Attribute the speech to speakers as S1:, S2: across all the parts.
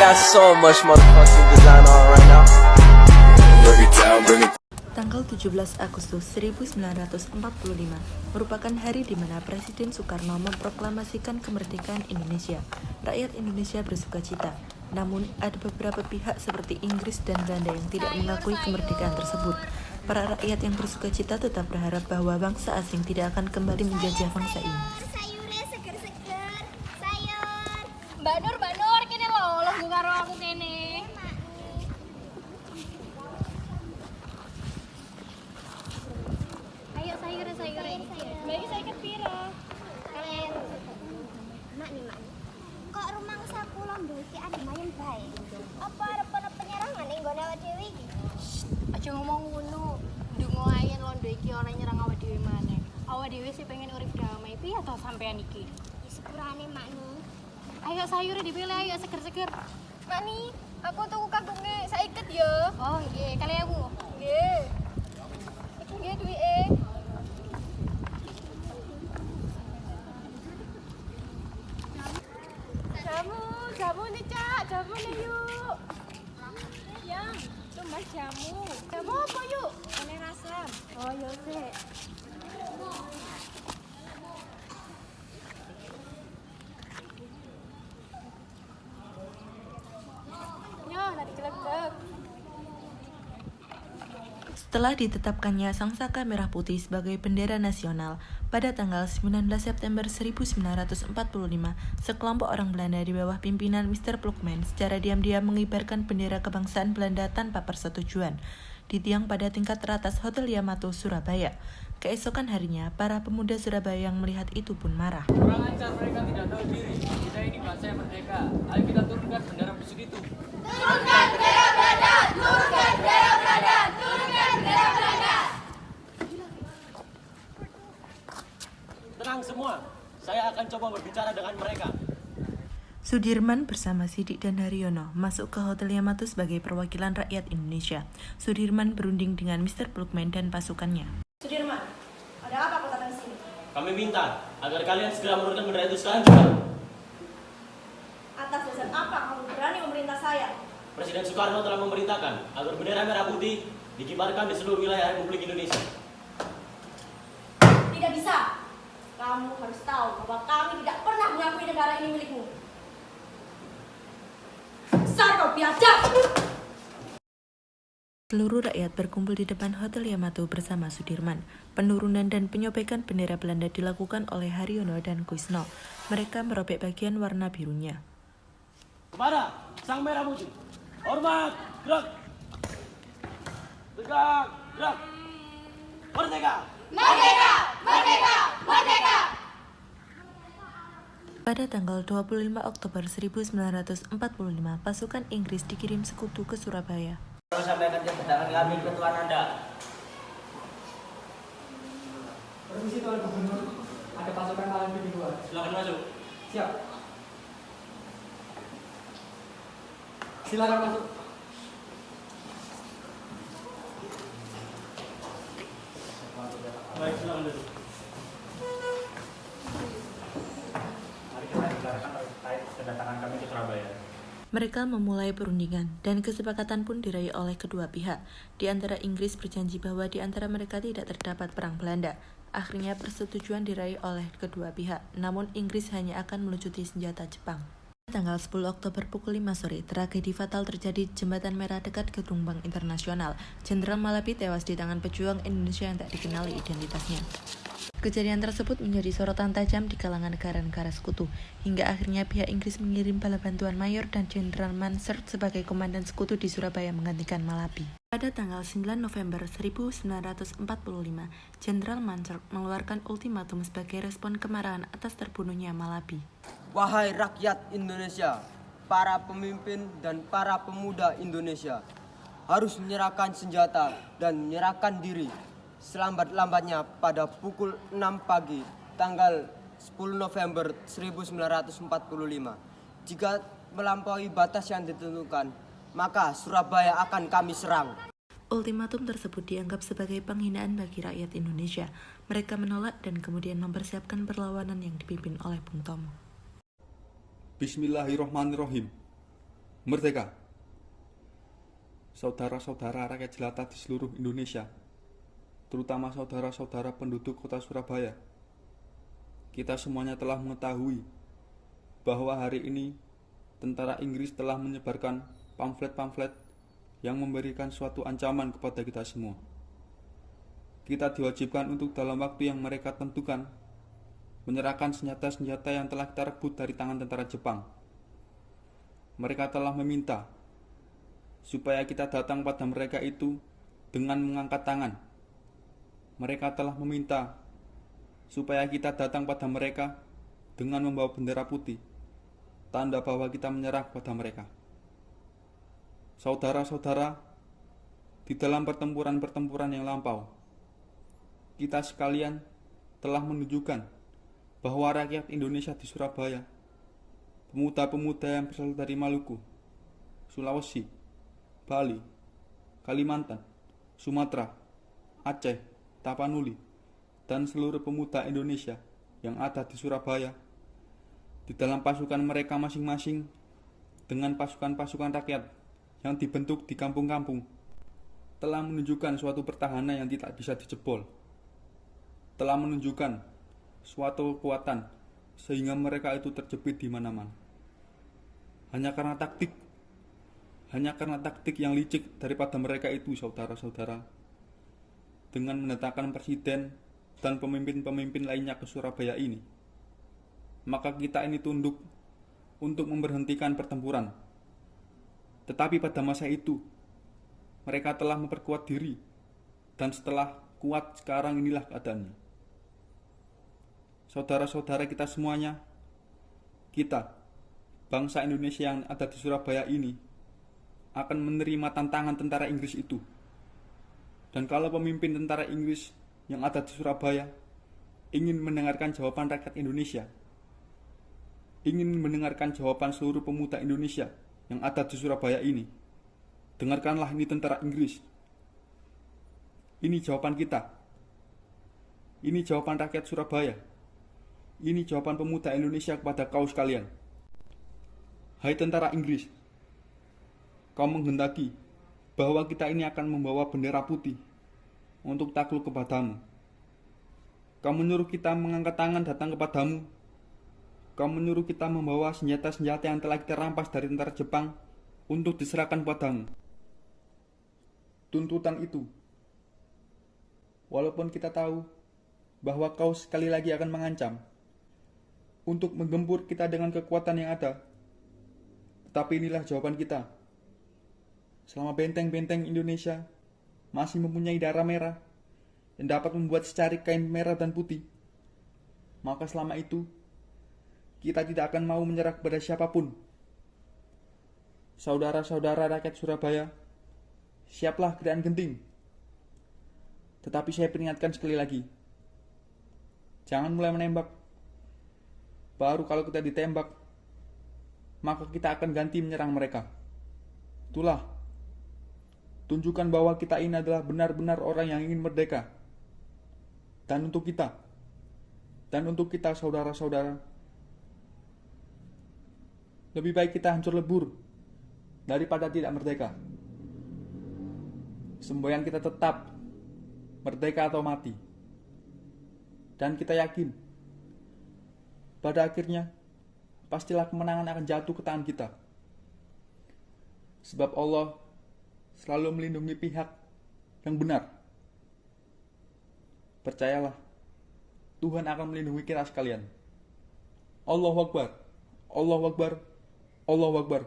S1: got so much motherfucking design on right now. Bring it down, bring it.
S2: Tanggal 17 Agustus 1945 merupakan hari di mana Presiden Soekarno memproklamasikan kemerdekaan Indonesia. Rakyat Indonesia bersukacita. Namun, ada beberapa pihak seperti Inggris dan Belanda yang tidak mengakui kemerdekaan tersebut. Para rakyat yang bersukacita tetap berharap bahwa bangsa asing tidak akan kembali menjajah bangsa ini.
S3: Sayurnya seger-seger, sayur.
S4: Mbak Nur, kene lho, lungguh karo aku kene. Ayo sayurnya. Mbak iki saiket pira?
S3: Kalian mak nih mak. Kok rumah sakula mbok iki ademayan bae. Apa arep ana penyerangan ning gone awake dhewe iki?
S4: Aja ngomong ngono. Ndonga ayen londo iki ora nyerang awake dhewe maneh. Awake dhewe sih pengen urip damai. Piye to sampean iki?
S3: Ya sepurane mak nih.
S4: Ayo sayurnya dipilih, ayo seger-seger.
S5: Mak nih, aku tuku kagungnya saiket ya.
S4: Oh, nggih, kali aku.
S5: Nggih. Iki nggih duwike. Jamu nih, Cak. Jamu nih yuk. Yang, cuma jamu. Jamu apa yuk? Aneh rasam. Oh, ya sih. Yo, tadi gelegek.
S2: Setelah ditetapkannya Sangsaka Merah Putih sebagai bendera nasional, pada tanggal 19 September 1945, sekelompok orang Belanda di bawah pimpinan Mr. Plukman secara diam-diam mengibarkan bendera kebangsaan Belanda tanpa persetujuan di tiang pada tingkat teratas Hotel Yamato, Surabaya. Keesokan harinya, para pemuda Surabaya yang melihat itu pun marah.
S6: Kurang ajar, mereka tidak tahu diri. Kita ini bangsa yang merdeka. Ayo kita turunkan bendera busuk itu.
S3: Turunkan bendera Belanda! Turunkan bendera Belanda! Turunkan bendera Belanda!
S6: Tenang semua, saya akan coba berbicara dengan mereka.
S2: Sudirman bersama Sidik dan Haryono masuk ke Hotel Yamato sebagai perwakilan rakyat Indonesia. Sudirman berunding dengan Mr. Plukman dan pasukannya.
S5: Sudirman, ada apa kau datang sini?
S6: Kami minta agar kalian segera menurunkan bendera itu sekarang juga.
S5: Atas dasar apa kamu berani memerintah saya?
S6: Presiden Soekarno telah memerintahkan agar bendera merah putih dikibarkan di seluruh wilayah Republik Indonesia.
S5: Tidak bisa. Kamu harus tahu bahwa kami tidak pernah mengakui negara ini milikmu. Besar kau biadab!
S2: Seluruh rakyat berkumpul di depan Hotel Yamato bersama Sudirman. Penurunan dan penyobekan bendera Belanda dilakukan oleh Haryono dan Kusno. Mereka merobek bagian warna birunya.
S6: Kepada Sang Merah Putih, hormat, gerak, tegak, gerak, merdeka.
S3: Merdeka! Merdeka! Merdeka!
S2: Pada tanggal 25 Oktober 1945, pasukan Inggris dikirim sekutu ke Surabaya.
S6: Tolong sampaikan kedatangan kami ke Tuan Anda.
S7: Permisi Tuan Gubernur, ada pasukan Malabi di luar.
S6: Silakan masuk.
S7: Siap. Silakan masuk.
S6: Baik, silakan duduk.
S8: Mari kita bicarakan terkait kedatangan kami ke Surabaya.
S2: Mereka memulai perundingan dan kesepakatan pun diraih oleh kedua pihak. Di antara Inggris berjanji bahwa di antara mereka tidak terdapat perang Belanda. Akhirnya persetujuan diraih oleh kedua pihak, namun Inggris hanya akan melucuti senjata Jepang. Tanggal 10 Oktober pukul 5 sore, tragedi fatal terjadi di Jembatan Merah dekat Gedung Bank Internasional. Jenderal Malabi tewas di tangan pejuang Indonesia yang tak dikenali identitasnya. Kejadian tersebut menjadi sorotan tajam di kalangan negara-negara sekutu, hingga akhirnya pihak Inggris mengirim bala bantuan mayor dan Jenderal Mansert sebagai komandan sekutu di Surabaya menggantikan Malabi. Pada tanggal 9 November 1945, Jenderal Mansert mengeluarkan ultimatum sebagai respon kemarahan atas terbunuhnya Malabi.
S9: Wahai rakyat Indonesia, para pemimpin dan para pemuda Indonesia harus menyerahkan senjata dan menyerahkan diri selambat-lambatnya pada pukul 6 pagi tanggal 10 November 1945. Jika melampaui batas yang ditentukan, maka Surabaya akan kami serang.
S2: Ultimatum tersebut dianggap sebagai penghinaan bagi rakyat Indonesia. Mereka menolak dan kemudian mempersiapkan perlawanan yang dipimpin oleh Bung Tomo.
S10: Bismillahirrahmanirrahim. Merdeka! Saudara-saudara rakyat jelata di seluruh Indonesia, terutama saudara-saudara penduduk kota Surabaya, kita semuanya telah mengetahui bahwa hari ini tentara Inggris telah menyebarkan pamflet-pamflet yang memberikan suatu ancaman kepada kita semua. Kita diwajibkan untuk dalam waktu yang mereka tentukan menyerahkan senjata-senjata yang telah kita rebut dari tangan tentara Jepang. Mereka telah meminta supaya kita datang pada mereka itu dengan mengangkat tangan. Mereka telah meminta supaya kita datang pada mereka dengan membawa bendera putih, tanda bahwa kita menyerah kepada mereka. Saudara-saudara, di dalam pertempuran-pertempuran yang lampau, kita sekalian telah menunjukkan bahwa rakyat Indonesia di Surabaya, pemuda-pemuda yang berasal dari Maluku, Sulawesi, Bali, Kalimantan, Sumatera, Aceh, Tapanuli, dan seluruh pemuda Indonesia yang ada di Surabaya, di dalam pasukan mereka masing-masing dengan pasukan-pasukan rakyat yang dibentuk di kampung-kampung, telah menunjukkan suatu pertahanan yang tidak bisa dijebol, telah menunjukkan suatu kekuatan sehingga mereka itu terjepit di mana-mana. Hanya karena taktik yang licik daripada mereka itu, saudara-saudara, dengan mendatangkan presiden dan pemimpin-pemimpin lainnya ke Surabaya ini, maka kita ini tunduk untuk memberhentikan pertempuran. Tetapi pada masa itu, mereka telah memperkuat diri, dan setelah kuat sekarang inilah keadaannya. Saudara-saudara kita semuanya, kita, bangsa Indonesia yang ada di Surabaya ini, akan menerima tantangan tentara Inggris itu. Dan kalau pemimpin tentara Inggris yang ada di Surabaya ingin mendengarkan jawaban rakyat Indonesia, ingin mendengarkan jawaban seluruh pemuda Indonesia yang ada di Surabaya ini, dengarkanlah ini tentara Inggris. Ini jawaban kita. Ini jawaban rakyat Surabaya. Ini jawaban pemuda Indonesia kepada kau sekalian. Hai tentara Inggris, kau menghendaki bahwa kita ini akan membawa bendera putih untuk takluk kepadamu. Kau menyuruh kita mengangkat tangan datang kepadamu. Kau menyuruh kita membawa senjata-senjata yang telah kita rampas dari tentara Jepang untuk diserahkan padamu. Tuntutan itu, walaupun kita tahu bahwa kau sekali lagi akan mengancam untuk menggempur kita dengan kekuatan yang ada, tetapi inilah jawaban kita. Selama benteng-benteng Indonesia masih mempunyai darah merah yang dapat membuat secarik kain merah dan putih, maka selama itu kita tidak akan mau menyerah kepada siapapun. Saudara-saudara rakyat Surabaya, siaplah gerakan genting. Tetapi saya peringatkan sekali lagi, jangan mulai menembak. Baru kalau kita ditembak, maka kita akan ganti menyerang mereka. Itulah, tunjukkan bahwa kita ini adalah benar-benar orang yang ingin merdeka. Dan untuk kita saudara-saudara, lebih baik kita hancur lebur daripada tidak merdeka. Semboyan kita tetap merdeka atau mati. Dan kita yakin pada akhirnya pastilah kemenangan akan jatuh ke tangan kita. Sebab Allah selalu melindungi pihak yang benar. Percayalah, Tuhan akan melindungi kita sekalian. Allahu Akbar, Allahu Akbar, Allahu Akbar.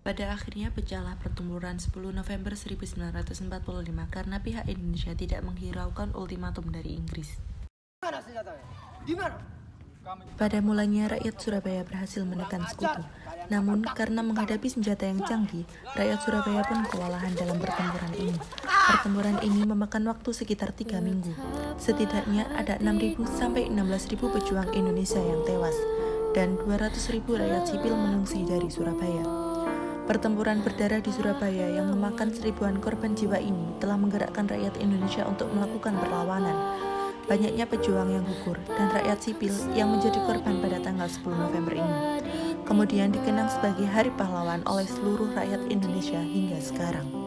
S2: Pada akhirnya pecahlah pertempuran 10 November 1945 karena pihak Indonesia tidak menghiraukan ultimatum dari Inggris. Pada mulanya rakyat Surabaya berhasil menekan sekutu. Namun karena menghadapi senjata yang canggih, rakyat Surabaya pun kewalahan dalam pertempuran ini. Pertempuran ini memakan waktu sekitar 3 minggu. Setidaknya ada 6.000 sampai 16.000 pejuang Indonesia yang tewas dan 200.000 rakyat sipil mengungsi dari Surabaya. Pertempuran berdarah di Surabaya yang memakan seribuan korban jiwa ini telah menggerakkan rakyat Indonesia untuk melakukan perlawanan. Banyaknya pejuang yang gugur dan rakyat sipil yang menjadi korban pada tanggal 10 November ini. kemudian dikenang sebagai Hari Pahlawan oleh seluruh rakyat Indonesia hingga sekarang.